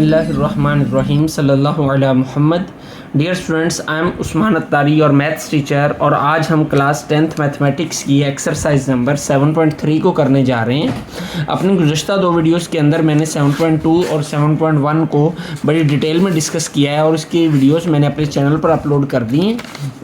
बिस्मिल्लाहिर्रहमानिर्रहीम सल्लल्लाहु अला मुहम्मद। Dear students, I am Usman Attari और मैथ्स टीचर, और आज हम क्लास 10th मैथमेटिक्स की एक्सरसाइज नंबर 7.3 को करने जा रहे हैं। अपनी गुज़श्ता दो वीडियोस के अंदर मैंने 7.2 और 7.1 को बड़ी डिटेल में डिस्कस किया है और इसकी वीडियोस मैंने अपने चैनल पर अपलोड कर दी हैं।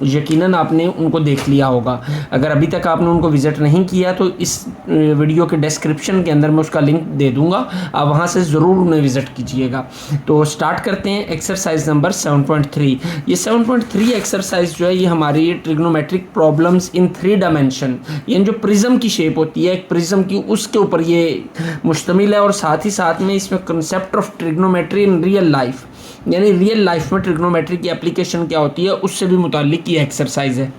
यकीनन आपने उनको देख लिया होगा। अगर अभी तक आपने उनको विज़िट नहीं किया तो इस वीडियो के डिस्क्रिप्शन के अंदर मैं उसका लिंक दे दूँगा, आप वहाँ से ज़रूर उन्हें विज़िट कीजिएगा। तो स्टार्ट करते हैं एक्सरसाइज नंबर 7.3। ये 7.3 एक्सरसाइज जो है ये हमारी ट्रिग्नोमेट्रिक प्रॉब्लम्स इन 3 डायमेंशन, यानी जो प्रिज्म की शेप होती है एक प्रिज्म की, उसके ऊपर ये मुश्तमिल है। और साथ ही साथ में इसमें concept of trigonometry in real life, यानी रियल लाइफ में ट्रिग्नोमेट्री की एप्लीकेशन क्या होती है उससे भी मुताल्लिक ये एक्सरसाइज है।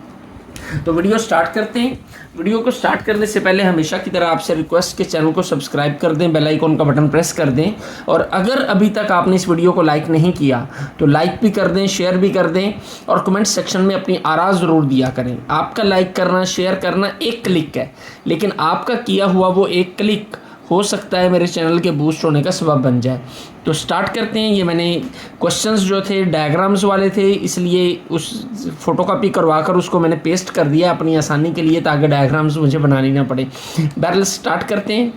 तो वीडियो स्टार्ट करते हैं। वीडियो को स्टार्ट करने से पहले हमेशा की तरह आपसे रिक्वेस्ट के चैनल को सब्सक्राइब कर दें, बेल आइकन का बटन प्रेस कर दें, और अगर अभी तक आपने इस वीडियो को लाइक नहीं किया तो लाइक भी कर दें, शेयर भी कर दें, और कमेंट सेक्शन में अपनी आरा ज़रूर दिया करें। आपका लाइक करना, शेयर करना एक क्लिक है, लेकिन आपका किया हुआ वो एक क्लिक हो सकता है मेरे चैनल के बूस्ट होने का सबब बन जाए। तो स्टार्ट करते हैं। ये मैंने क्वेश्चंस जो थे डायग्राम्स वाले थे, इसलिए उस फोटोकॉपी करवा कर उसको मैंने पेस्ट कर दिया अपनी आसानी के लिए, ताकि डायग्राम्स मुझे बनानी ना पड़े। बहरहाल स्टार्ट करते हैं।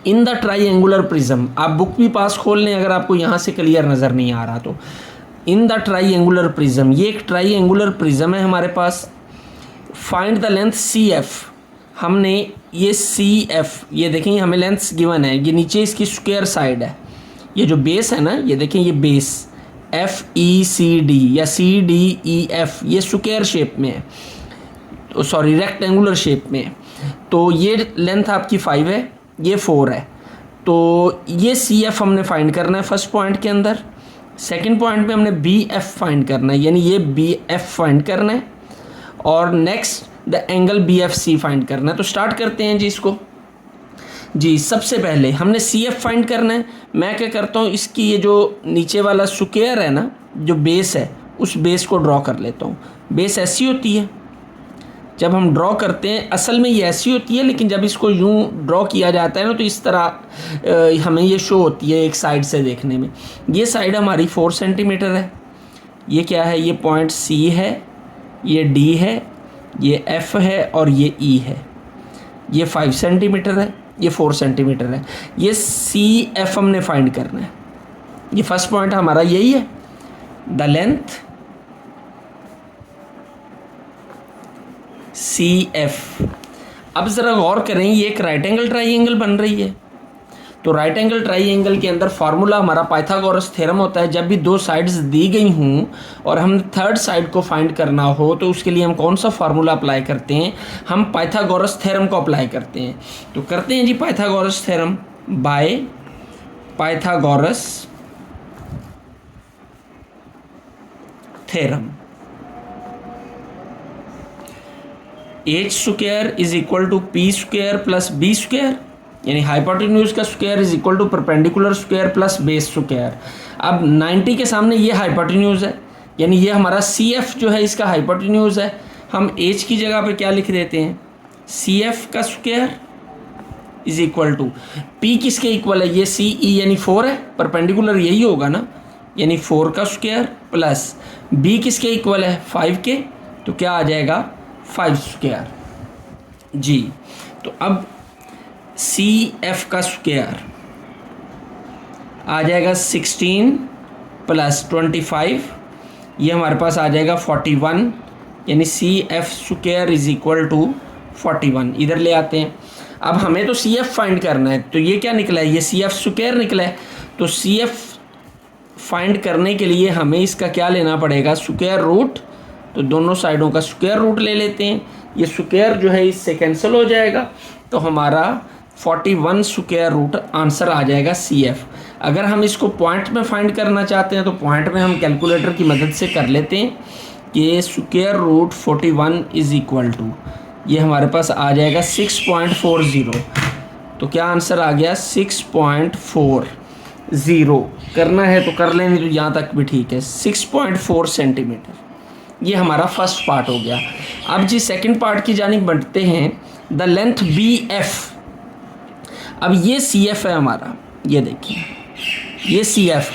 इन द ट्राईएंगुलर प्रिज्म, आप बुक भी पास खोल लें अगर आपको यहाँ से क्लियर नज़र नहीं आ रहा तो। इन द ट्राईएंगुलर प्रिज्म, ये एक ट्राईएंगुलर प्रिज्म है हमारे पास। फाइंड द लेंथ CF, हमने ये CF, ये देखें हमें लेंथ्स गिवन है, ये नीचे इसकी स्क्वायर साइड है, ये जो बेस है ना, ये देखें ये बेस FECD या CDEF ये स्क्वायर शेप में है, तो सॉरी रेक्टेंगुलर शेप में है। तो ये लेंथ आपकी 5 है, ये 4 है। तो ये CF हमने फाइंड करना है फर्स्ट पॉइंट के अंदर। सेकंड पॉइंट में हमने BF फाइंड करना है, यानी ये BF फाइंड करना है, और next the angle BFC find करना है। तो स्टार्ट करते हैं जी इसको। जी सबसे पहले हमने CF फाइंड करना है। मैं क्या करता हूँ, इसकी ये जो नीचे वाला स्क्वायर है ना, जो बेस है, उस बेस को ड्रॉ कर लेता हूँ। बेस ऐसी होती है जब हम ड्रॉ करते हैं, असल में ये ऐसी होती है, लेकिन जब इसको यूँ ड्रॉ किया जाता है ना तो इस तरह हमें ये शो होती है एक साइड से देखने में। ये साइड हमारी 4 सेंटीमीटर है। ये क्या है, ये पॉइंट C है, ये D है, ये F है, और ये E है। ये 5 सेंटीमीटर है, ये 4 सेंटीमीटर है। ये CF हमने फाइंड करना है। ये फर्स्ट पॉइंट हमारा यही है, द लेंथ CF। अब ज़रा गौर करें, ये एक राइट एंगल ट्राइंगल बन रही है। तो राइट एंगल ट्राइंगल के अंदर फार्मूला हमारा पाइथागोरस थ्योरम होता है। जब भी 2 साइड्स दी गई हों और हम थर्ड साइड को फाइंड करना हो तो उसके लिए हम कौन सा फार्मूला अप्लाई करते हैं, हम पाइथागोरस थ्योरम को अप्लाई करते हैं। तो करते हैं जी Pythagoras theorem by Pythagoras theorem. h² is equal to p² plus b², यानी हाइपोटेन्यूज का square is equal to perpendicular square plus base square. अब 90 के सामने ये हाइपोटेन्यूज है, यानी ये हमारा CF जो है इसका हाइपोटेन्यूज है। हम h की जगह पे क्या लिख देते हैं, CF का square is equal to p किसके इक्वल है, ये CE यानी 4 है, परपेंडिकुलर यही होगा ना, यानी 4 का स्क्वायर प्लस b किसके इक्वल है 5 के, तो क्या आ जाएगा 5 स्क्वायर जी। तो अब CF का स्क्वायर आ जाएगा 16 प्लस 25, ये हमारे पास आ जाएगा 41, यानी CF square is equal to 41। इधर ले आते हैं। अब हमें तो CF फाइंड करना है, तो ये क्या निकला है, ये CF स्क्वायर निकला है। तो CF फाइंड करने के लिए हमें इसका क्या लेना पड़ेगा, स्क्वायर रूट। तो दोनों साइडों का स्क्वायर रूट ले लेते हैं। ये स्क्वायर जो है इससे कैंसिल हो जाएगा, तो हमारा 41 स्क्वायर रूट आंसर आ जाएगा CF। अगर हम इसको पॉइंट में फाइंड करना चाहते हैं तो पॉइंट में हम कैलकुलेटर की मदद से कर लेते हैं कि square root 41 is equal to, ये हमारे पास आ जाएगा 6.40। तो क्या आंसर आ गया 6.40। करना है तो कर लें, नहीं तो यहाँ तक भी ठीक है। 6.4 सेंटीमीटर, ये हमारा फर्स्ट पार्ट हो गया। अब जी सेकंड पार्ट की जानिब बढ़ते हैं। द लेंथ BF, अब ये CF है हमारा, ये देखिए ये सी एफ।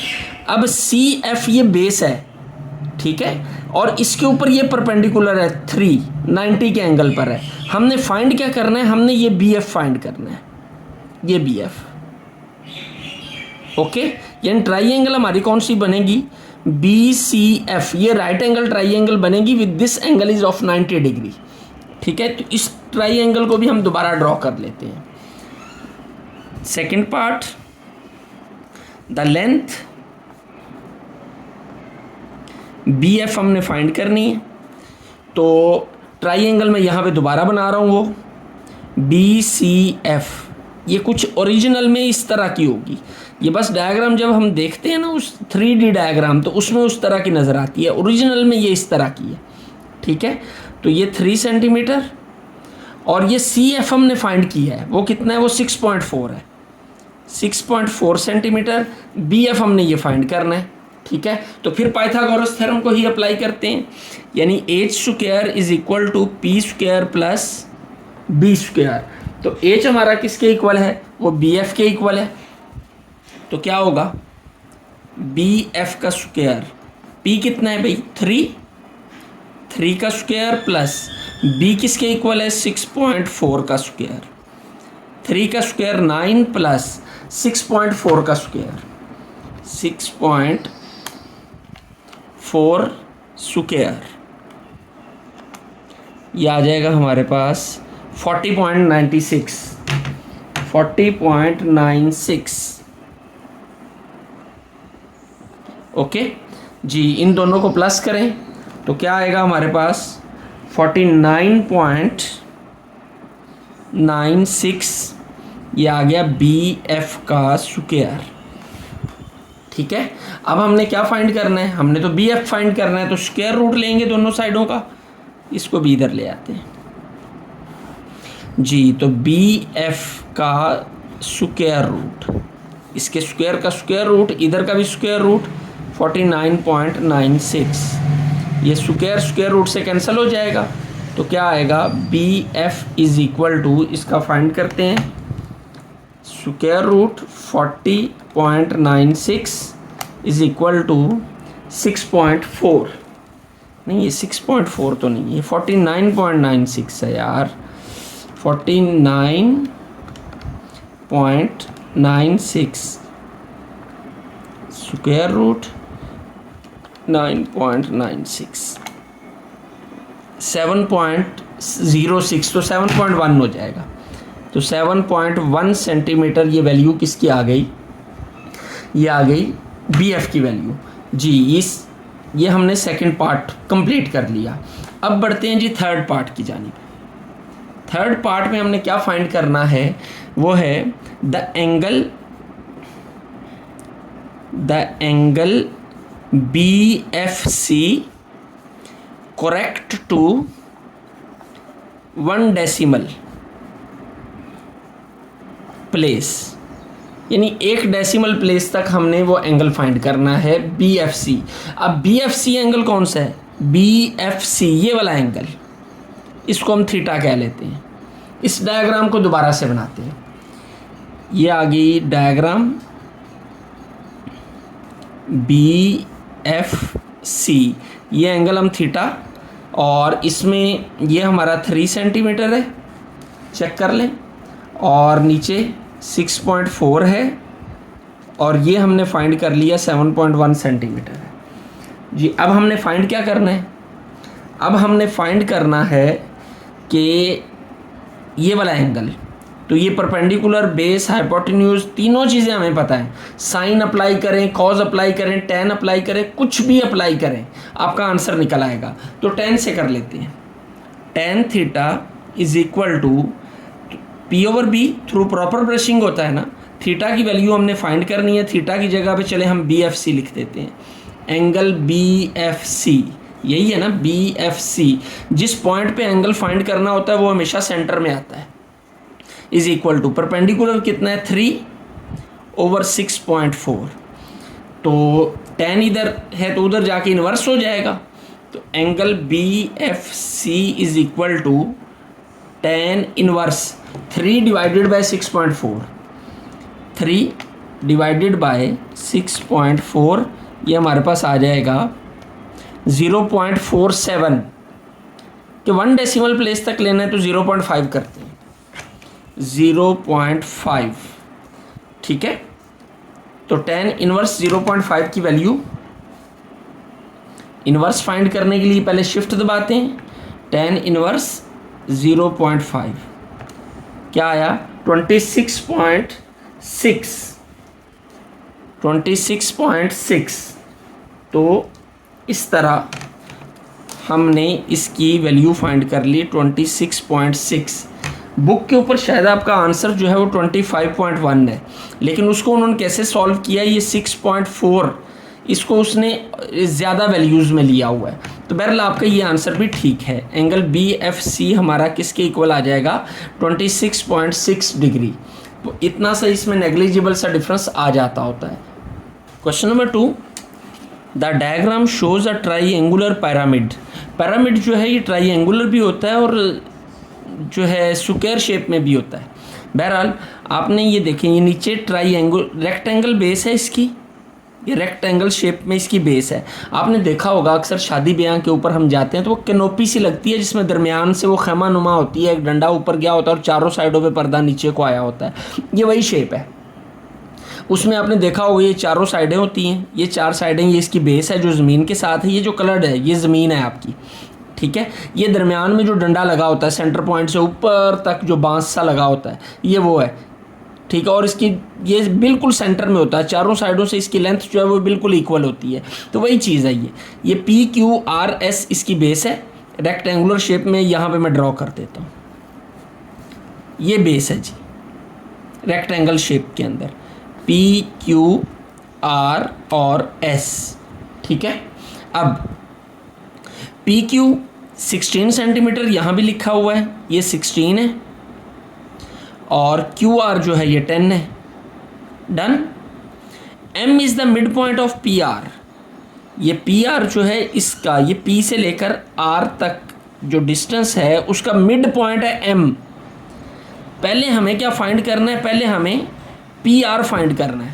अब सी एफ ये बेस है, ठीक है, और इसके ऊपर ये परपेंडिकुलर है 390 के एंगल पर है। हमने फाइंड क्या करना है, हमने ये बी एफ फाइंड करना है, ये बी एफ। ओके, यानी ट्राइंगल हमारी कौन सी बनेगी, बी सी एफ। ये राइट एंगल ट्राइंगल बनेगी with this angle is of 90 degree. ठीक है, तो इस ट्राइंगल को भी हम दोबारा ड्रॉ कर लेते हैं। Second part, the length B F हमने फाइंड करनी है। तो ट्राइंगल में यहाँ पे दोबारा बना रहा हूँ, वो बी सी एफ। ये कुछ ओरिजिनल में इस तरह की होगी, ये बस डायग्राम जब हम देखते हैं ना उस 3D डायग्राम, तो उसमें उस तरह की नज़र आती है, ओरिजिनल में ये इस तरह की है। ठीक है, तो ये 3 सेंटीमीटर, और ये सी एफ हमने फाइंड किया है, वो कितना है, वो 6.4 है, 6.4 सेंटीमीटर। बी एफ हमने ये फाइंड करना है। ठीक है, तो फिर पाइथागोरस थ्योरम को ही अप्लाई करते हैं, यानी H square is equal to P square plus B square. तो एच हमारा किसके इक्वल है, वो बी एफ के इक्वल है। तो क्या होगा, बी एफ का स्क्वायर, पी कितना है भाई 3 का स्क्वायर प्लस बी किसके इक्वल है 6.4 का स्क्वायर, 3 का स्क्वायर 9 प्लस 6.4 का स्क्वायर 6.4 स्क्वायर, ये आ जाएगा हमारे पास 40.96। ओके जी, इन दोनों को प्लस करें तो क्या आएगा हमारे पास 49.96, ये आ गया बी एफ का स्क्वायर। ठीक है, अब हमने क्या फाइंड करना है, हमने तो बी एफ फाइंड करना है, तो स्क्वायर रूट लेंगे दोनों साइडों का, इसको भी इधर ले आते हैं जी। तो बी एफ का स्क्वायर रूट, इसके स्क्वायर का स्क्वायर रूट, इधर का भी स्क्वायर रूट 49.96, ये स्क्वायर रूट से कैंसिल हो जाएगा। तो क्या आएगा, B F is equal to, इसका फाइंड करते हैं, square root 40.96 is equal to 6.4, नहीं ये 6.4 तो नहीं, ये 49.96 है यार, 49.96 स्क्वायर रूट 9.96 7.06, तो 7.1 हो जाएगा। तो 7.1 सेंटीमीटर ये वैल्यू किसकी आ गई, ये आ गई बी एफ की वैल्यू जी। ये हमने सेकंड पार्ट कंप्लीट कर लिया। अब बढ़ते हैं जी थर्ड पार्ट की जानिब। थर्ड पार्ट में हमने क्या फाइंड करना है, वो है the angle B F C correct to 1 decimal place, यानी 1 डेसिमल प्लेस तक हमने वो एंगल फाइंड करना है बी एफ सी। अब बी एफ सी एंगल कौन सा है, बी एफ सी ये वाला एंगल, इसको हम थीटा कह लेते हैं। इस डायग्राम को दोबारा से बनाते हैं, ये आ गई डायग्राम बी एफ सी, ये एंगल हम थीटा, और इसमें ये हमारा 3 सेंटीमीटर है, चेक कर लें, और नीचे 6.4 है, और ये हमने फाइंड कर लिया 7.1 सेंटीमीटर है जी। अब हमने फाइंड क्या करना है, अब हमने फाइंड करना है कि ये वाला एंगल, तो ये परपेंडिकुलर, बेस, हाइपोटेन्यूज, तीनों चीज़ें हमें पता है। साइन अप्लाई करें, कॉज अप्लाई करें, टेन अप्लाई करें, कुछ भी अप्लाई करें, आपका आंसर निकल आएगा। तो टेन से कर लेते हैं, tan theta is equal to P over B, through proper brushing होता है ना, थीटा की वैल्यू हमने फाइंड करनी है, थीटा की जगह पे चले हम बी एफ सी लिख देते हैं, एंगल बी एफ सी, यही है ना बी एफ सी। जिस पॉइंट पे एंगल फाइंड करना होता है वो हमेशा सेंटर में आता है, इज इक्वल टू परपेंडिकुलर कितना है 3/6.4, तो टेन इधर है तो उधर जाके इन्वर्स हो जाएगा। तो angle B F C is equal to tan inverse 3 divided by 6.4, 3 divided by 6.4, ये हमारे पास आ जाएगा 0.47 कि 1 डेसिमल प्लेस तक लेना है तो 0.5 करते हैं, 0.5, ठीक है। तो tan इनवर्स 0.5 की वैल्यू, इनवर्स फाइंड करने के लिए पहले शिफ्ट दबाते हैं, tan इनवर्स 0.5 क्या आया 26.6। तो इस तरह हमने इसकी वैल्यू फाइंड कर ली 26.6। बुक के ऊपर शायद आपका आंसर जो है वो 25.1 है, लेकिन उसको उन्होंने कैसे सॉल्व किया, ये 6.4 इसको उसने ज़्यादा वैल्यूज़ में लिया हुआ है। तो बहरहाल आपका ये आंसर भी ठीक है। एंगल BFC हमारा किसके इक्वल आ जाएगा 26.6 डिग्री। तो इतना सा इसमें नेग्लिजिबल सा डिफरेंस आ जाता होता है। Question number 2, the diagram shows a triangular pyramid. Pyramid जो है ये ट्राइएंगुलर भी होता है और जो है स्क्वायर शेप में भी होता है। बहरहाल आपने ये देखें, ये नीचे रेक्टेंगल बेस है इसकी, ये रेक्टेंगल शेप में इसकी बेस है। आपने देखा होगा अक्सर शादी ब्याह के ऊपर हम जाते हैं तो वो कैनोपी सी लगती है जिसमें दरमियान से वो खैमा नुमा होती है, एक डंडा ऊपर गया होता है और चारों साइडों पे पर्दा नीचे को आया होता है, ये वही शेप है। उसमें आपने देखा होगा ये चारों साइडें होती हैं, ये 4 साइडें, ये इसकी बेस है जो ज़मीन के साथ है, ये जो कलर्ड है ये ज़मीन है आपकी, ठीक है। ये दरमियान में जो डंडा लगा होता है सेंटर पॉइंट से ऊपर तक जो बांस सा लगा होता है ये वो है, ठीक है। और इसकी ये बिल्कुल सेंटर में होता है, चारों साइडों से इसकी लेंथ जो है वो बिल्कुल इक्वल होती है। तो वही चीज़ है ये PQRS इसकी बेस है, रेक्टेंगुलर शेप में। यहाँ पे मैं ड्रॉ कर देता हूँ, ये बेस है जी रेक्टेंगल शेप के अंदर, PQR और S, ठीक है। अब PQ 16 सेंटीमीटर यहाँ भी लिखा हुआ है, ये 16 है, और QR जो है ये 10 है। Done. M is the mid point of PR, ये PR जो है इसका, ये P से लेकर R तक जो डिस्टेंस है उसका मिड पॉइंट है M। पहले हमें क्या फाइंड करना है, पहले हमें PR फाइंड करना है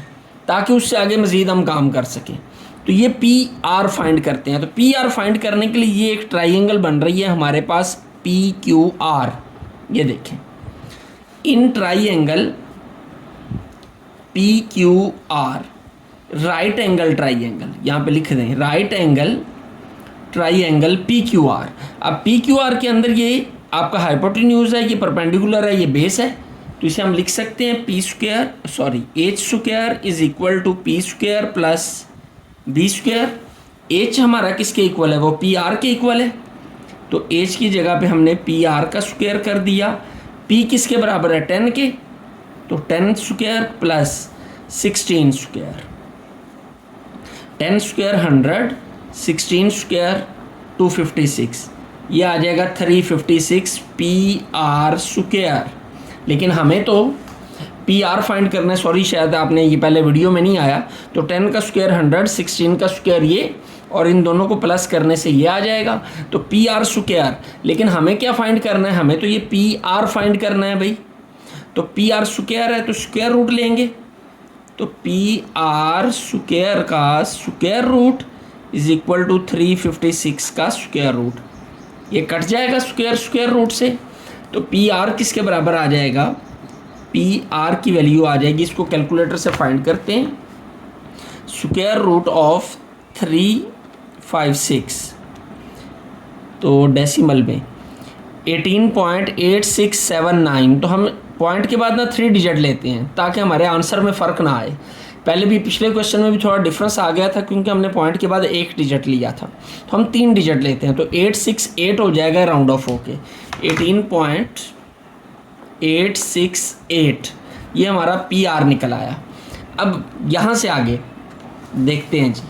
ताकि उससे आगे मज़ीद हम काम कर सकें। तो ये PR फाइंड करते हैं। तो PR फाइंड करने के लिए ये एक ट्राइंगल बन रही है हमारे पास PQR, ये देखें, in triangle PQR right angle triangle, यहाँ पे लिख दें राइट एंगल ट्राइंगल PQR। अब PQR के अंदर ये आपका हाइपोटेन्यूज है, ये परपेंडिकुलर है, ये बेस है, तो इसे हम लिख सकते हैं H² is equal to P² plus B²। H हमारा किसके इक्वल है, वो PR के इक्वल है, तो H की जगह पे हमने PR का स्क्वायर कर दिया। P किसके बराबर है 10 के, तो 10² प्लस 16², 10² 100, 16² 256, ये आ जाएगा 356 PR²। लेकिन हमें तो PR फाइंड करना है, सॉरी शायद आपने ये पहले वीडियो में नहीं आया। तो 10 का स्क्वायर 100, 16 का स्क्वायर ये, और इन दोनों को प्लस करने से ये आ जाएगा, तो PR²। लेकिन हमें क्या फाइंड करना है, हमें तो ये PR फाइंड करना है भाई। तो PR² है तो स्क्वायर रूट लेंगे, तो PR² का square root is equal to 356 का स्क्वायर रूट, ये कट जाएगा स्क्वायर रूट से। तो PR किसके बराबर आ जाएगा, PR की वैल्यू आ जाएगी, इसको कैलकुलेटर से फाइंड करते हैं, स्क्वायर रूट ऑफ 356, तो डेसिमल में 18.8679। तो हम पॉइंट के बाद ना 3 डिजिट लेते हैं ताकि हमारे आंसर में फ़र्क ना आए। पहले भी पिछले क्वेश्चन में भी थोड़ा डिफरेंस आ गया था क्योंकि हमने पॉइंट के बाद 1 डिजिट लिया था, तो हम 3 डिजिट लेते हैं, तो 868 हो जाएगा राउंड ऑफ होके 18.868, ये हमारा PR निकल आया। अब यहाँ से आगे देखते हैं जी,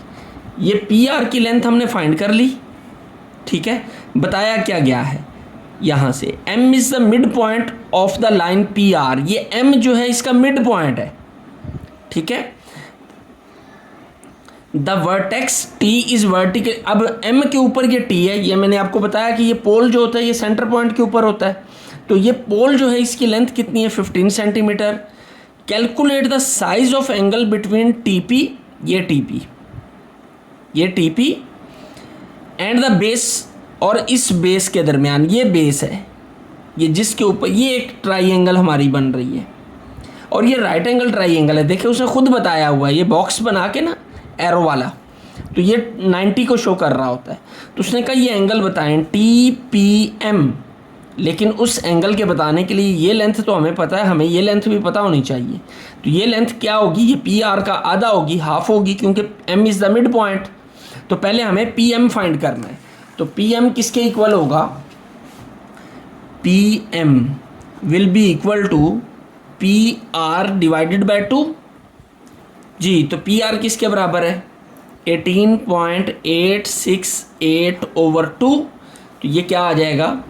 ये PR की लेंथ हमने फाइंड कर ली, ठीक है। बताया क्या गया है यहाँ से, M is the mid point of the line PR, ये M जो है इसका मिड पॉइंट है, ठीक है। The vertex T is vertical, अब M के ऊपर ये T है, ये मैंने आपको बताया कि ये पोल जो होता है ये सेंटर पॉइंट के ऊपर होता है, तो ये पोल जो है इसकी लेंथ कितनी है 15 centimetre. Calculate the size of angle between TP, ये टीपी एंड द बेस, और इस बेस के दरमियान, ये बेस है, ये जिसके ऊपर ये एक ट्राइंगल हमारी बन रही है और ये राइट एंगल ट्राइंगल है। देखिए उसने खुद बताया हुआ है, ये बॉक्स बना के ना एरो वाला, तो ये 90 को शो कर रहा होता है। तो उसने कहा ये एंगल बताएं TPM, लेकिन उस एंगल के बताने के लिए ये लेंथ तो हमें पता है, हमें ये लेंथ भी पता होनी चाहिए। तो ये लेंथ क्या होगी, ये PR का आधा होगी, हाफ होगी, क्योंकि M is the mid point. तो पहले हमें PM फाइंड करना है। तो PM किसके इक्वल होगा, PM will be equal to PR divided by 2 जी। तो PR किसके बराबर है, 18.868/2। तो ये क्या आ जाएगा,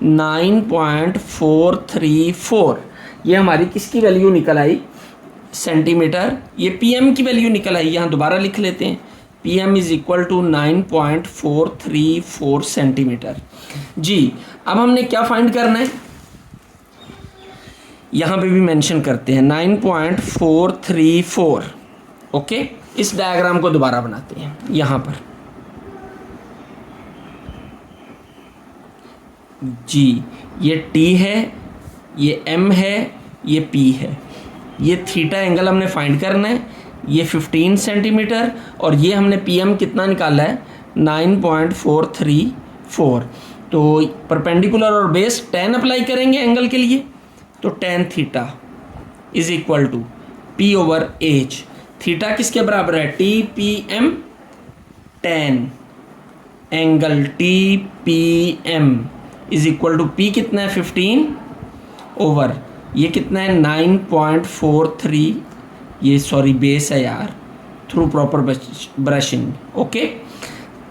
9.434। ये हमारी किसकी वैल्यू निकल आई, सेंटीमीटर। ये PM की वैल्यू निकल आई, यहाँ दोबारा लिख लेते हैं, PM is equal to 9.434 centimetre जी। अब हमने क्या फाइंड करना है, यहाँ पे भी मेंशन करते हैं 9.434। ओके, इस डायग्राम को दोबारा बनाते हैं। यहाँ पर जी, ये T है, ये M है, ये P है, ये थीटा एंगल हमने फाइंड करना है, ये 15 सेंटीमीटर, और ये हमने PM कितना निकाला है, 9.434। तो परपेंडिकुलर और बेस tan अप्लाई करेंगे एंगल के लिए, तो tan theta is equal to P/H। Theta किसके बराबर है, TPM, tan angle TPM is equal to P कितना है 15 ओवर ये कितना है 9.43, ये सॉरी बेस है यार, थ्रू प्रॉपर ब्रशिंग। ओके,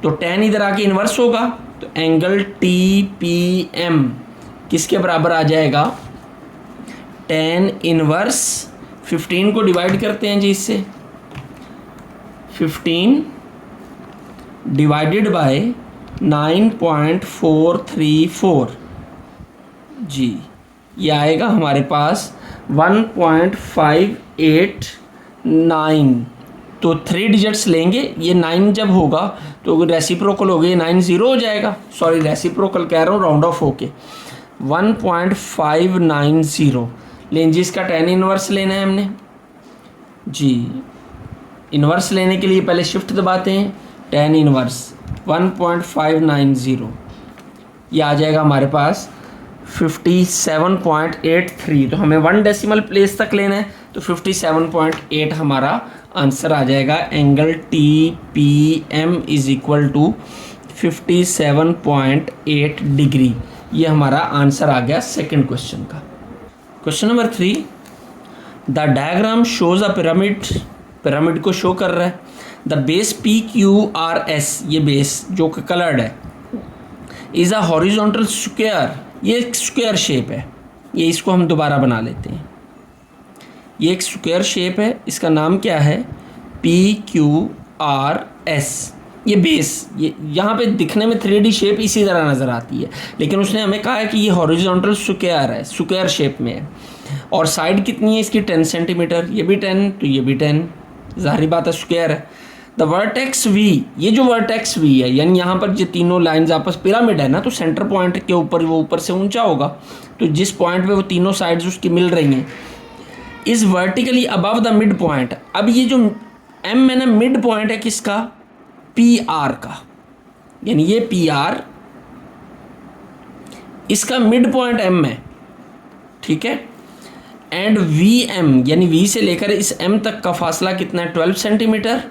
तो tan इधर आके इन्वर्स होगा, तो एंगल TPM किसके बराबर आ जाएगा, tan इन्वर्स 15 को डिवाइड करते हैं जी इससे, 15 डिवाइडेड बाय 9.434 जी, ये आएगा हमारे पास 1.589। तो 3 डिजिट्स लेंगे, ये 9 जब होगा तो रेसिप्रोकल हो गया, 9 0 हो जाएगा, सॉरी रेसिप्रोकल कह रहा हूँ राउंड ऑफ होके 1.590 लें जी। इसका tan इनवर्स लेना है हमने जी। इन्वर्स लेने के लिए पहले शिफ्ट दबाते हैं, tan इनवर्स 1.590, ये आ जाएगा हमारे पास 57.83। तो हमें 1 डेसिमल प्लेस तक लेना है, तो 57.8 हमारा आंसर आ जाएगा। Angle TPM is equal to 57.8 degree, ये हमारा आंसर आ गया सेकंड क्वेश्चन का। Question number 3, the diagram shows a pyramid, pyramid को शो कर रहा है। द बेस PQRS, ये बेस जो कलर्ड है, इज़ अ हॉरिजॉन्टल स्क्वायर, ये एक स्क्वायर शेप है, ये इसको हम दोबारा बना लेते हैं। ये एक स्क्वायर शेप है, इसका नाम क्या है, PQRS। ये बेस, ये यहाँ पे दिखने में 3D शेप इसी तरह नज़र आती है, लेकिन उसने हमें कहा है कि ये हॉरिजॉन्टल स्क्वायर है, स्क्वायर शेप में है, और साइड कितनी है इसकी 10 सेंटीमीटर, ये भी 10, तो ये भी 10, ज़ाहिर बात है स्क्वायर है। द वर्टेक्स V, ये जो वर्टेक्स V है, यानी यहाँ पर जो तीनों लाइंस आपस पिरामिड है ना, तो सेंटर पॉइंट के ऊपर वो ऊपर से ऊंचा होगा, तो जिस पॉइंट पे वो तीनों साइड्स उसकी मिल रही हैं, is vertically above the mid point. अब ये जो M है ना, मिड पॉइंट है किसका, PR का, यानी ये PR, इसका मिड पॉइंट M है, ठीक है। एंड VM, यानी V से लेकर इस M तक का फासला कितना है, 12 centimetre.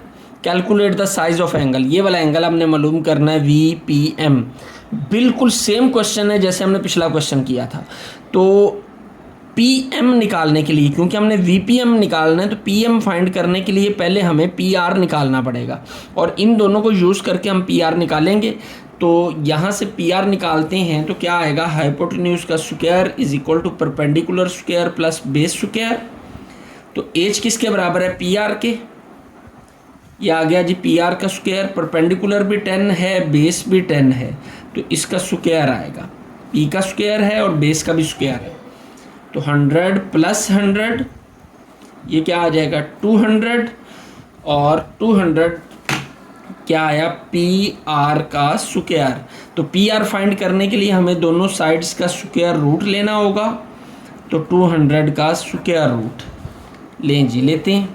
Calculate the size of angle, ये वाला एंगल हमने मालूम करना है, VPM। बिल्कुल सेम क्वेश्चन है जैसे हमने पिछला क्वेश्चन किया था। तो PM निकालने के लिए, क्योंकि हमने VPM निकालना है, तो PM फाइंड करने के लिए पहले हमें PR निकालना पड़ेगा, और इन दोनों को यूज़ करके हम PR निकालेंगे। तो यहाँ से PR निकालते हैं, तो क्या आएगा, हाइपोटेन्यूज का square is equal to perpendicular square plus base square. तो H किसके बराबर है, PR के, ये आ गया जी PR का स्क्वायर, परपेंडिकुलर भी 10 है, बेस भी 10 है, तो इसका स्क्वायर आएगा, P का स्क्वायर है और बेस का भी स्क्वायर है, तो 100 + 100 ये क्या आ जाएगा 200 और 200 क्या आया पी आर का स्क्वायर। तो पी आर फाइंड करने के लिए हमें दोनों साइड्स का स्क्वायर रूट लेना होगा। तो 200 का स्क्वायर रूट लें जी, लेते हैं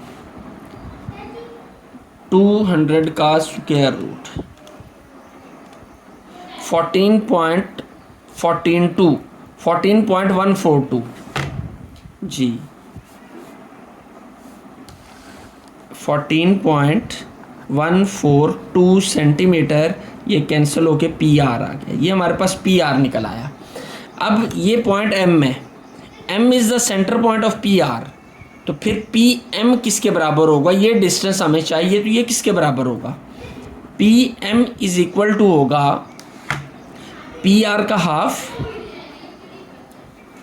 200 का स्क्वायर रूट 14.142 जी 14.142 सेंटीमीटर। ये कैंसिल होके पी आर आ गया, ये हमारे पास पी आर निकल आया। अब ये पॉइंट एम है, M is the centre point of P R. तो फिर पी एम किसके बराबर होगा, ये डिस्टेंस हमें चाहिए, तो ये किसके बराबर होगा, P M is equal to होगा पी आर का हाफ।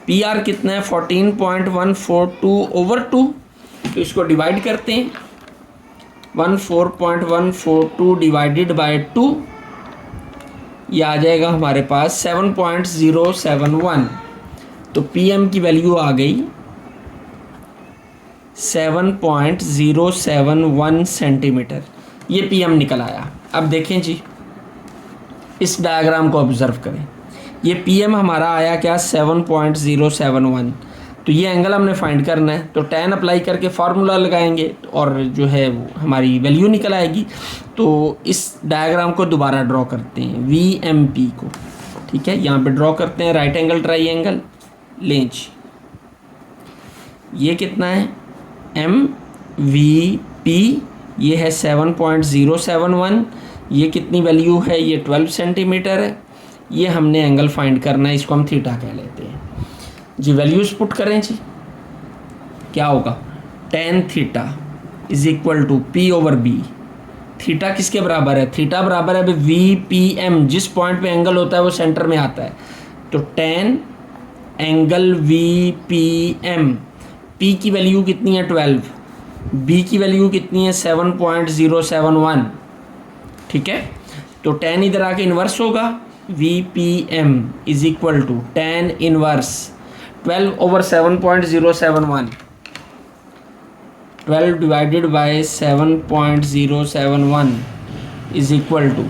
पी आर कितना है 14.142/2, तो इसको डिवाइड करते हैं 14.142 डिवाइडेड बाय 2, ये आ जाएगा हमारे पास 7.071। तो पी एम की वैल्यू आ गई 7.071 सेंटीमीटर, ये पी एम निकल आया। अब देखें जी, इस डायग्राम को ऑब्जर्व करें, ये पी एम हमारा आया क्या 7.071। तो ये एंगल हमने फाइंड करना है, तो tan अप्लाई करके फार्मूला लगाएंगे और जो है वो हमारी वैल्यू निकल आएगी। तो इस डायग्राम को दोबारा ड्रॉ करते हैं वी एम पी को, ठीक है, यहाँ पे ड्रॉ करते हैं राइट एंगल ट्राइंगल लेंज। ये कितना है एम वी पी, ये है 7.071, ये कितनी वैल्यू है, ये 12 सेंटीमीटर है। ये हमने एंगल फाइंड करना है, इसको हम थीटा कह लेते हैं जी। वैल्यूज पुट करें जी, क्या होगा tan theta is equal to P over B. Theta किसके बराबर है, थीटा बराबर है वी पी एम, जिस पॉइंट पे एंगल होता है वो सेंटर में आता है। तो tan angle V P M, P की वैल्यू कितनी है 12, बी की वैल्यू कितनी है 7.071, ठीक है। तो tan इधर आके इन्वर्स होगा, V P M is equal to tan inverse 12/7.071, 12 divided by 7.071 is equal to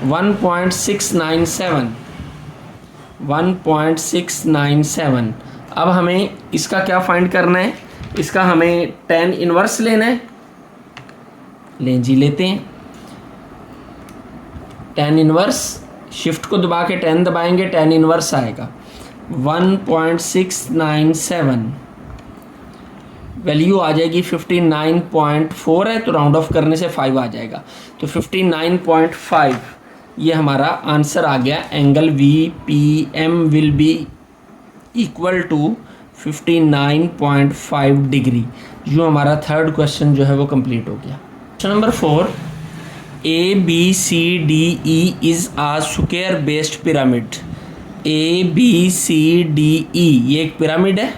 1.697। अब हमें इसका क्या फाइंड करना है, इसका हमें tan इनवर्स लेना है। लें जी, लेते हैं tan इनवर्स, शिफ्ट को दबा के tan दबाएंगे, tan इनवर्स आएगा 1.697, वैल्यू आ जाएगी 59.4 है, तो राउंड ऑफ करने से 5 आ जाएगा, तो 59.5 ये हमारा आंसर आ गया। Angle V P M will be equal to 59.5 degree. जो हमारा थर्ड क्वेश्चन जो है वो कंप्लीट हो गया। Question number 4, ABCDE is a square based pyramid. ABCDE ये एक पिरामिड है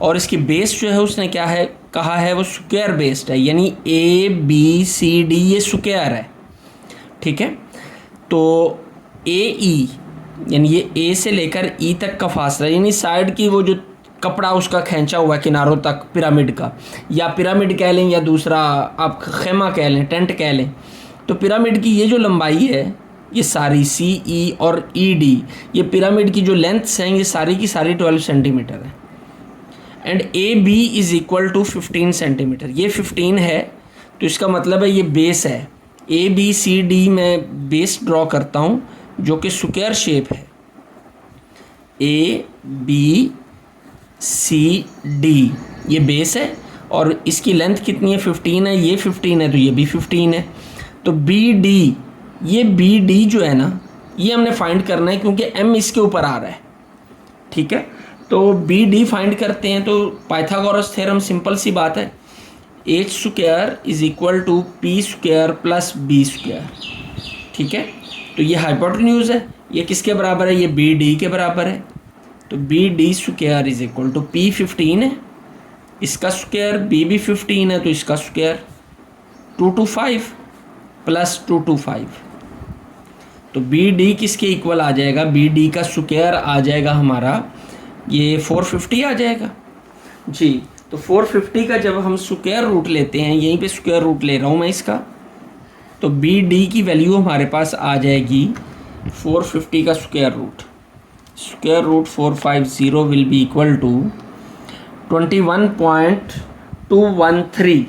और इसकी बेस जो है उसने क्या है कहा है, वो स्क्वायर बेस्ड है, यानी ABCD ये स्क्वायर है, ठीक है। तो AE यानी ये A से लेकर E तक का फासला, यानी साइड की वो जो कपड़ा उसका खींचा हुआ है किनारों तक पिरामिड का, या पिरामिड कह लें या दूसरा आप खेमा कह लें, टेंट कह लें। तो पिरामिड की ये जो लंबाई है ये सारी CE और ED, ये पिरामिड की जो लेंथ्स हैं ये सारी की सारी 12 सेंटीमीटर है। And AB is equal to 15 centimetre, ये 15 है, तो इसका मतलब है ये बेस है। ABCD में बेस ड्रॉ करता हूँ जो कि स्क्वायर शेप है, ABCD ये बेस है और इसकी लेंथ कितनी है 15 है, ये 15 है, तो ये भी 15 है। तो BD, ये BD जो है ना ये हमने फाइंड करना है क्योंकि M इसके ऊपर आ रहा है, ठीक है। तो BD फाइंड करते हैं, तो पाइथागोरस थ्योरम सिंपल सी बात है, h square is equal to P square plus B square, ठीक है। तो ये हाइपोटेन्यूज है, ये किसके बराबर है, ये BD के बराबर है। तो BD square is equal to P 15 है, इसका स्क्वायर, B भी 15 है तो इसका स्क्वायर 225 प्लस 225। तो BD किसके इक्वल आ जाएगा, BD का स्क्वायर आ जाएगा हमारा ये 450 आ जाएगा जी। तो 450 का जब हम स्क्वायर रूट लेते हैं, यहीं पे स्क्वायर रूट ले रहा हूँ मैं इसका, तो बी डी की वैल्यू हमारे पास आ जाएगी 450 का square root 450 will be equal to 21.213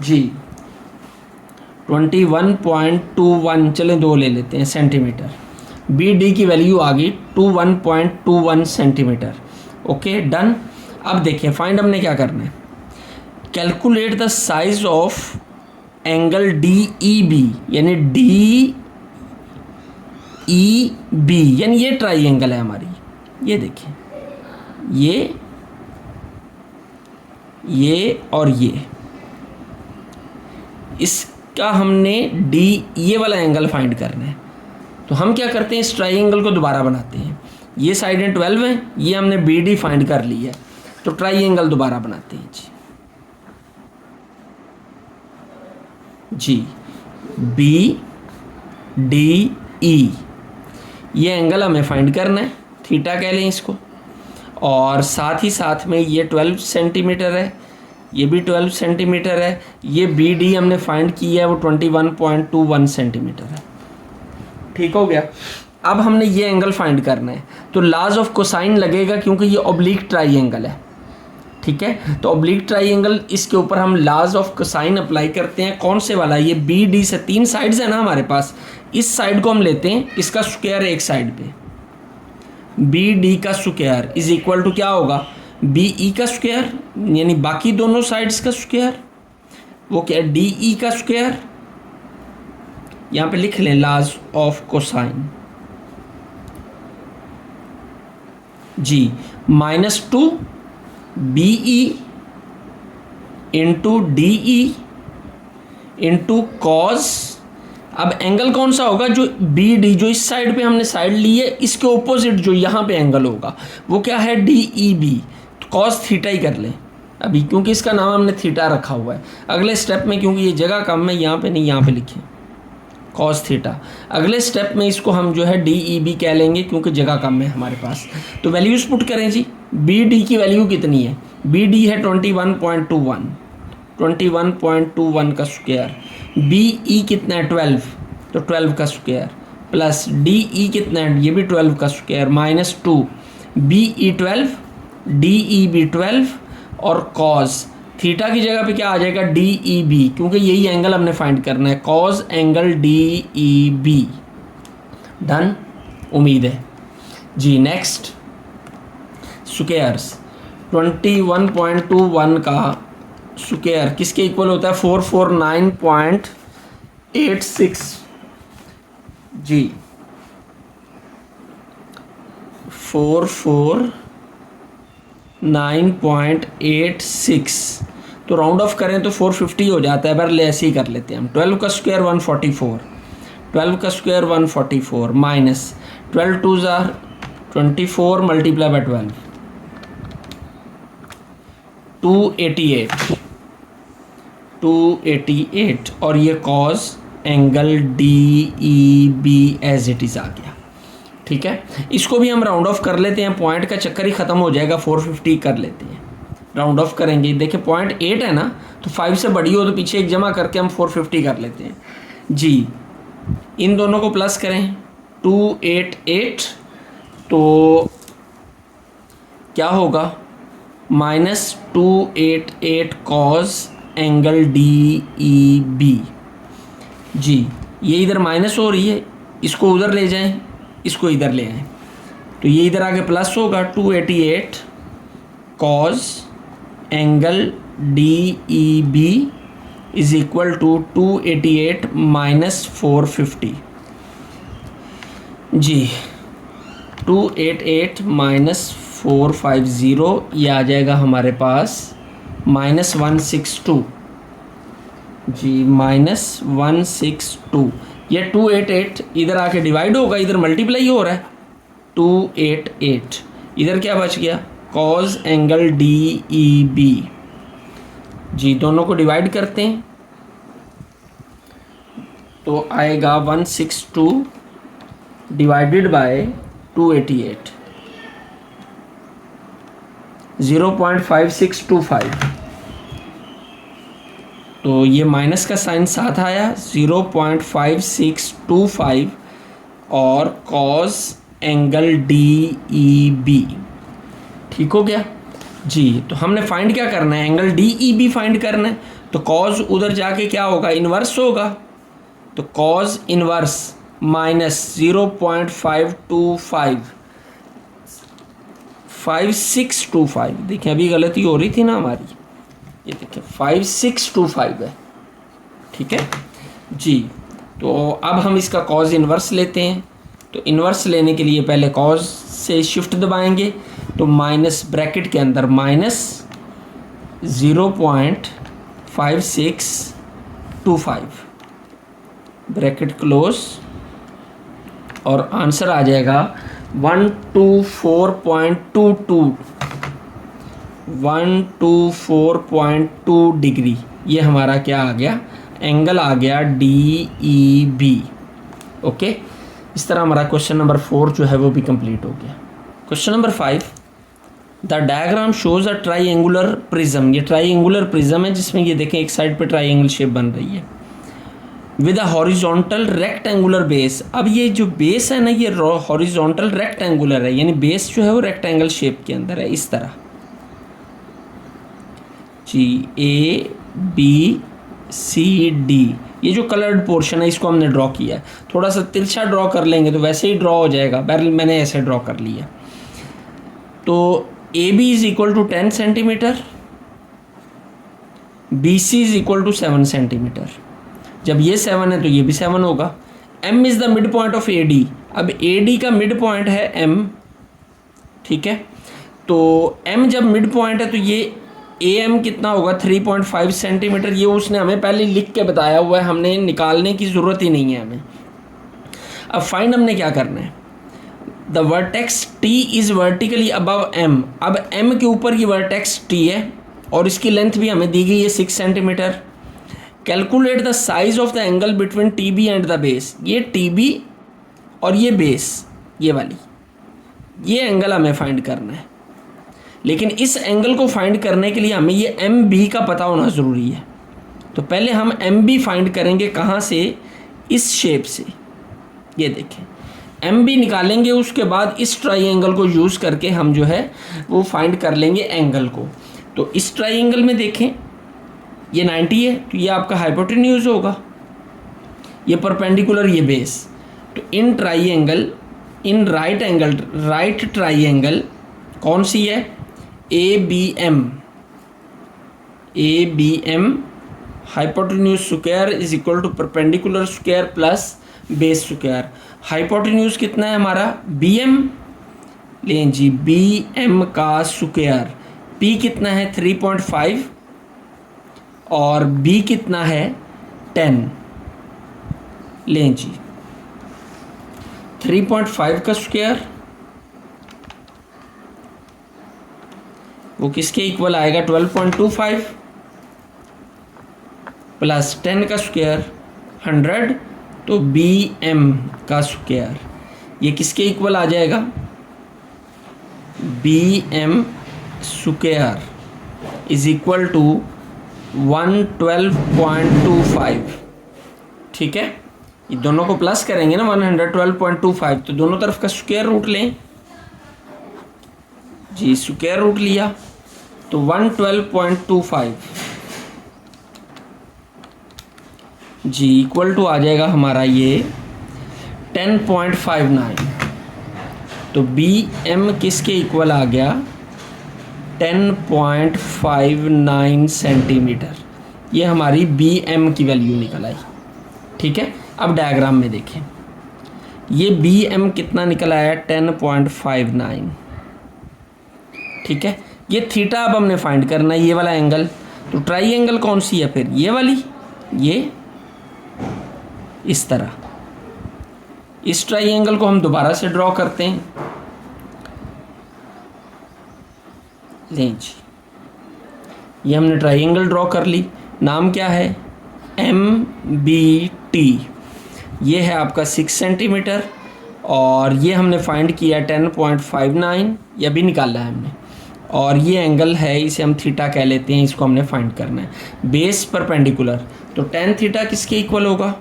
जी 21.21, चलें 2 ले लेते हैं सेंटीमीटर। बी डी की वैल्यू आ गई 21.21 सेंटीमीटर। Okay done. अब देखिए फाइंड हमने क्या करना है, calculate the size of angle D E B, यानी डी ई बी, यानी ये ट्राइंगल है हमारी, ये देखिए ये और इसका हमने डी ये वाला एंगल फाइंड करना है। तो हम क्या करते हैं, इस ट्राइंगल को दोबारा बनाते हैं। ये साइडें 12 हैं, ये हमने बी डी फाइंड कर ली है, तो ट्राइंगल दोबारा बनाते हैं जी बी डी ई, ये एंगल हमें फाइंड करना है, थीटा कह लें इसको, और साथ ही साथ में ये 12 सेंटीमीटर है, ये भी 12 सेंटीमीटर है, ये बी डी हमने फाइंड की है वो 21.21 सेंटीमीटर है। ठीक हो गया। अब हमने ये एंगल फाइंड करना है, तो लाज ऑफ कोसाइन लगेगा क्योंकि ये ऑब्लिक ट्राइंगल है। ठीक है, तो ऑब्लिक ट्राइंगल, इसके ऊपर हम लाज ऑफ कोसाइन अप्लाई करते हैं। कौन से वाला, ये बी डी से 3 साइड्स है ना हमारे पास, इस साइड को हम लेते हैं, इसका स्क्वायर एक साइड पे, बी डी का स्क्वायर इज इक्वल टू क्या होगा, बी ई का स्क्वायर, यानी बाकी दोनों साइड्स का स्क्वायर, वो क्या है डी ई का स्क्वायर, यहाँ पे लिख लें लाज ऑफ कोसाइन जी, -2 B E into D E into cos. अब एंगल कौन सा होगा, जो बी डी, जो इस साइड पे हमने साइड ली है, इसके ओपोजिट जो यहाँ पे एंगल होगा वो क्या है, डी ई बी, तो कॉस थीटा ही कर लें अभी, क्योंकि इसका नाम हमने थीटा रखा हुआ है। अगले स्टेप में, क्योंकि ये जगह कम है, यहाँ पे नहीं, यहाँ पे लिखें कॉस थीटा। अगले स्टेप में इसको हम जो है डी ई बी कह लेंगे, क्योंकि जगह कम है हमारे पास। तो वैल्यूज़ पुट करें जी, बी डी की वैल्यू कितनी है, बी डी है 21.21 का स्क्वायर, बी ई कितना है 12, तो 12 का स्क्वायर, प्लस डी ई कितना है, ये भी 12 का square, -2 B E 12 D E B 12 और कॉस थीटा की जगह पे क्या आ जाएगा, डी ई बी, क्योंकि यही एंगल हमने फाइंड करना है, cos angle D E B. Done, उम्मीद है जी। नेक्स्ट स्क्वायर्स, 21.21 का स्क्वायर किसके इक्वल होता है, 449.86 जी, 449.86, तो राउंड ऑफ करें तो 450 हो जाता है, पर ऐसे ही कर लेते हैं हम। 12 का स्क्वायर 144, 12 का स्क्वायर 144 माइनस 12 2 ज़ार 24 मल्टीप्लाई बाय 12 288 और ये cos angle D E B as it is आ गया। ठीक है, इसको भी हम राउंड ऑफ कर लेते हैं, पॉइंट का चक्कर ही ख़त्म हो जाएगा, 450 कर लेते हैं, राउंड ऑफ करेंगे। देखिए 0.8 है ना, तो 5 से बड़ी हो तो पीछे एक जमा करके हम 450 कर लेते हैं जी। इन दोनों को प्लस करें 288, तो क्या होगा, -288 cos angle D E B जी। ये इधर माइनस हो रही है, इसको उधर ले जाएं, इसको इधर ले आएं, तो ये इधर आके प्लस होगा, 288 cos angle D E B is equal to 288 minus 450 जी, 288 माइनस 450, ये आ जाएगा हमारे पास -162 जी, -162। ये 288 इधर आके डिवाइड होगा, इधर मल्टीप्लाई हो रहा है, 288 इधर क्या बच गया, cos angle D E B जी। दोनों को डिवाइड करते हैं तो आएगा 162 डिवाइडेड बाय 288, 0.5625, तो ये माइनस का साइन साथ आया 0.5625 और कॉस एंगल DEB। ठीक हो गया जी। तो हमने फाइंड क्या करना है, एंगल DEB फाइंड करना है। तो कॉस उधर जाके क्या होगा, इन्वर्स होगा। तो कॉस इन्वर्स माइनस 0.5625, देखिए अभी गलती हो रही थी ना हमारी, ये देखिए 5625 है। ठीक है जी। तो अब हम इसका कॉस इन्वर्स लेते हैं। तो इन्वर्स लेने के लिए पहले कॉस से शिफ्ट दबाएंगे, तो माइनस ब्रैकेट के अंदर माइनस 0.5625 ब्रैकेट क्लोज, और आंसर आ जाएगा 124.22 डिग्री। ये हमारा क्या आ गया, एंगल आ गया DEB। ओके, इस तरह हमारा क्वेश्चन नंबर 4 जो है वो भी कंप्लीट हो गया। Question number 5, the diagram shows a triangular prism. ये ट्राइंगुलर प्रिज्म है जिसमें ये देखें एक साइड पे ट्राइंगल शेप बन रही है with a horizontal rectangular base. अब ये जो बेस है ना, ये हॉरिजॉन्टल रेक्टेंगुलर है, यानी बेस जो है वो रेक्टेंगल शेप के अंदर है इस तरह जी। ABCD, ये जो कलर्ड पोर्शन है इसको हमने ड्रॉ किया है। थोड़ा सा तिरछा ड्रॉ कर लेंगे तो वैसे ही ड्रॉ हो जाएगा, बहरहाल मैंने ऐसे ड्रॉ कर लिया। तो AB is equal to 10 centimetre, BC is equal to 7 centimetre. जब ये 7 है तो ये भी 7 होगा। M is the mid point of AD। अब AD का मिड पॉइंट है M, ठीक है। तो M जब मिड पॉइंट है तो ये AM कितना होगा, 3.5 सेंटीमीटर। ये उसने हमें पहले लिख के बताया हुआ है, हमने निकालने की ज़रूरत ही नहीं है हमें। अब फाइंड हमने क्या करना है, the vertex T is vertically above M। अब M के ऊपर ये वर्टेक्स T है और इसकी लेंथ भी हमें दी गई है 6 centimetre. Calculate the size of the angle between TB and the base. ये TB और ये बेस, ये वाली, ये एंगल हमें फाइंड करना है। लेकिन इस एंगल को फाइंड करने के लिए हमें ये MB का पता होना ज़रूरी है। तो पहले हम MB फाइंड करेंगे, कहाँ से, इस शेप से। ये देखें MB निकालेंगे, उसके बाद इस ट्राइंगल को यूज़ करके हम जो है वो फाइंड कर लेंगे एंगल को। तो इस ट्राइंगल में देखें ये 90 है, तो ये आपका हाइपोटेन्यूज होगा, ये परपेंडिकुलर, ये बेस। तो in triangle, in right triangle कौन सी है, ABM hypotenuse square is equal to perpendicular square plus base square. Hypotenuse कितना है हमारा, BM लें जी, BM का स्क्वायर। P कितना है 3.5 और B कितना है 10 लें जी। 3.5 का स्क्वायर वो किसके इक्वल आएगा, 12.25 प्लस 10 का स्क्वायर 100, तो BM का स्क्वायर ये किसके इक्वल आ जाएगा, BM square is equal to 112.25। ठीक है, ये दोनों को प्लस करेंगे ना 112.25, तो दोनों तरफ का स्क्वायर रूट लें जी। स्क्वायर रूट लिया तो 112.25 जी इक्वल टू आ जाएगा हमारा ये 10.59। तो BM किसके इक्वल आ गया, 10.59 सेंटीमीटर। ये हमारी BM की वैल्यू निकल आई। ठीक है, अब डायग्राम में देखें, ये BM कितना निकल आया, 10.59। ठीक है, ये थीटा अब हमने फाइंड करना है, ये वाला एंगल। तो ट्राइंगल कौन सी है फिर, ये वाली, ये इस तरह। इस ट्राइंगल को हम दोबारा से ड्रॉ करते हैं, लें जी। ये हमने ट्राइंगल ड्रॉ कर ली, नाम क्या है, MBT। ये है आपका 6 सेंटीमीटर और ये हमने फाइंड किया 10.59, यह भी निकाला है हमने। और ये एंगल है, इसे हम थीटा कह लेते हैं, इसको हमने फाइंड करना है। बेस परपेंडिकुलर, तो टेन थीटा किसके इक्वल होगा?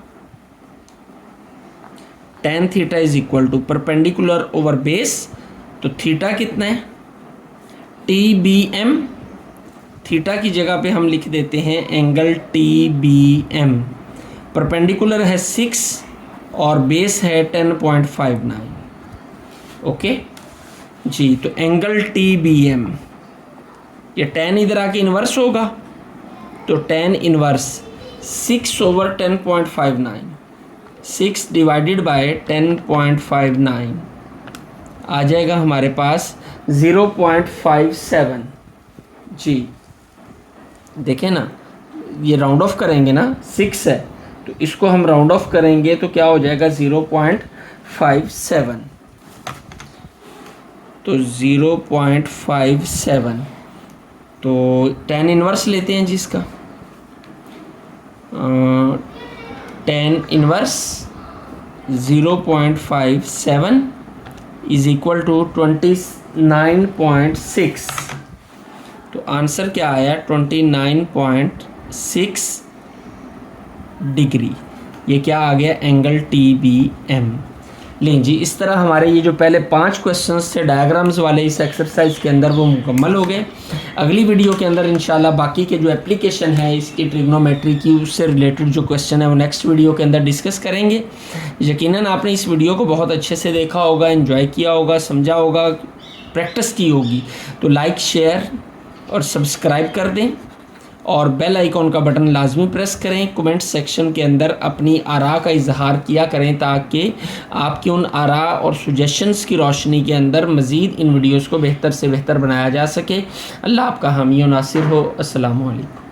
Tan theta is equal to perpendicular over base, तो थीटा कितना है? T B M. थीटा की जगह पे हम लिख देते हैं angle T B M. Perpendicular है 6 और बेस है 10.59। ओके जी, तो एंगल टी बी एम, ये tan इधर आके इन्वर्स होगा, तो tan इन्वर्स 6/10.59, 6 डिवाइडेड बाय 10.59 आ जाएगा हमारे पास 0.57। जी देखें ना, ये राउंड ऑफ करेंगे ना, 6 है तो इसको हम राउंड ऑफ करेंगे तो क्या हो जाएगा? 0.57। तो 0.57, तो tan इन्वर्स लेते हैं जिसका tan inverse 0.57 is equal to 29.6। तो आंसर क्या आया? 29.6 डिग्री। ये क्या आ गया? Angle T B M. लें जी, इस तरह हमारे ये जो पहले 5 क्वेश्चंस थे डायग्राम्स वाले इस एक्सरसाइज के अंदर वो मुकम्मल हो गए। अगली वीडियो के अंदर इंशाल्लाह बाकी के जो एप्लीकेशन है इसकी ट्रिग्नोमेट्री की, उससे रिलेटेड जो क्वेश्चन है वो नेक्स्ट वीडियो के अंदर डिस्कस करेंगे। यकीनन आपने इस वीडियो को बहुत अच्छे से देखा होगा, एंजॉय किया होगा, समझा होगा, प्रैक्टिस की होगी। तो लाइक, शेयर और सब्सक्राइब कर दें और बेल आइकॉन का बटन लाजमी प्रेस करें। कमेंट सेक्शन के अंदर अपनी आरा का इजहार किया करें ताकि आपकी उन आरा और सुजेशंस की रोशनी के अंदर मज़ीद इन वीडियोज़ को बेहतर से बेहतर बनाया जा सके। अल्लाह आपका हामी और नासिर हो। अस्सलामु अलैकुम।